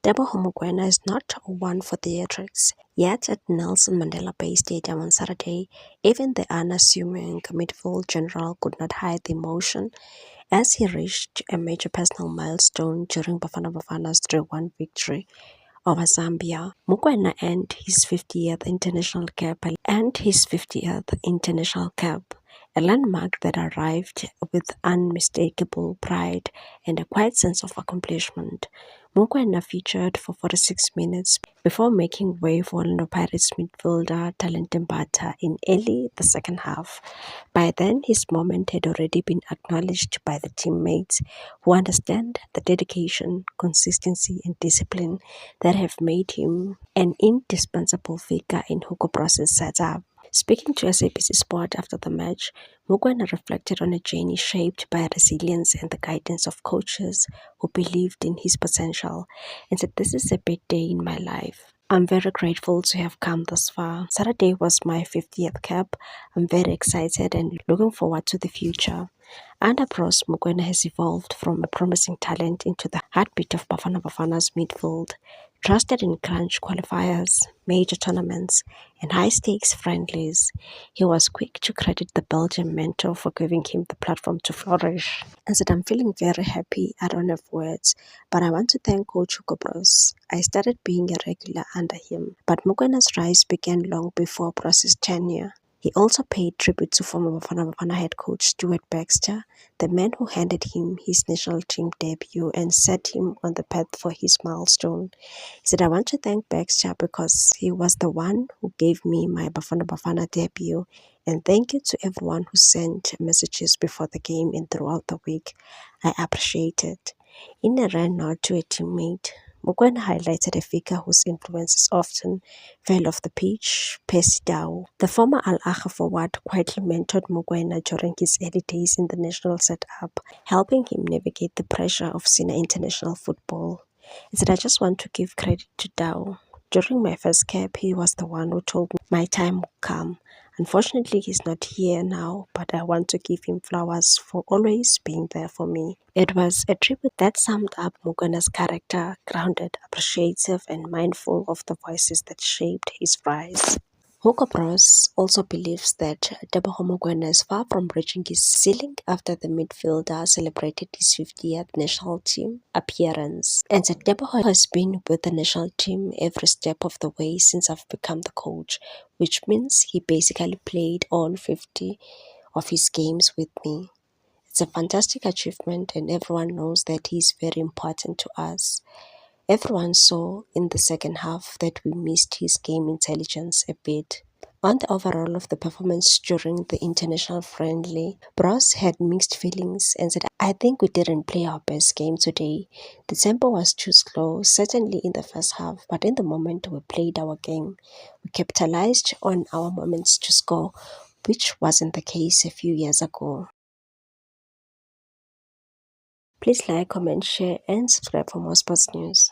Teboho Mokoena is not one for theatrics, yet at Nelson Mandela Bay Stadium on Saturday, even the unassuming midfield general could not hide the emotion as he reached a major personal milestone during Bafana Bafana's 3-1 victory over Zambia. Mokoena earned his 50th international cap, a landmark that arrived with unmistakable pride and a quiet sense of accomplishment. Mokoena featured for 46 minutes before making way for Orlando Pirates midfielder Talente Mbata in early the second half. By then, his moment had already been acknowledged by the teammates who understand the dedication, consistency and discipline that have made him an indispensable figure in Hugo Bross's setup. Speaking to SABC Sport after the match, Mokoena reflected on a journey shaped by resilience and the guidance of coaches who believed in his potential and said, "This is a big day in my life. I'm very grateful to have come this far. Saturday was my 50th cap. I'm very excited and looking forward to the future." Under Bros, Mokoena has evolved from a promising talent into the heartbeat of Bafana Bafana's midfield. Trusted in crunch qualifiers, major tournaments, and high-stakes friendlies, he was quick to credit the Belgian mentor for giving him the platform to flourish. And said, "I'm feeling very happy. I don't have words, but I want to thank Coach Hugo Bros. I started being a regular under him, but Mokoena's rise began long before Bros's tenure." He also paid tribute to former Bafana Bafana head coach Stuart Baxter, the man who handed him his national team debut and set him on the path for his milestone. He said, "I want to thank Baxter because he was the one who gave me my Bafana Bafana debut, and thank you to everyone who sent messages before the game and throughout the week. I appreciate it." In a rare nod to a teammate, Mokoena highlighted a figure whose influences often fell off the pitch, Percy Tau. The former Al Ahly forward quietly mentored Mokoena during his early days in the national setup, helping him navigate the pressure of senior international football. He said, "I just want to give credit to Tau. During my first cap, he was the one who told me my time will come. Unfortunately, he's not here now, but I want to give him flowers for always being there for me." It was a tribute that summed up Mokoena's character, grounded, appreciative, and mindful of the voices that shaped his rise. Hugo Bros also believes that Teboho Mokoena is far from reaching his ceiling after the midfielder celebrated his 50th national team appearance. And that Teboho has been with the national team every step of the way since I've become the coach, which means he basically played all 50 of his games with me. It's a fantastic achievement and everyone knows that he's very important to us. Everyone saw in the second half that we missed his game intelligence a bit. On the overall of the performance during the international friendly, Bros had mixed feelings and said, "I think we didn't play our best game today. The tempo was too slow, certainly in the first half, but in the moment we played our game. We capitalized on our moments to score, which wasn't the case a few years ago." Please like, comment, share, and subscribe for more sports news.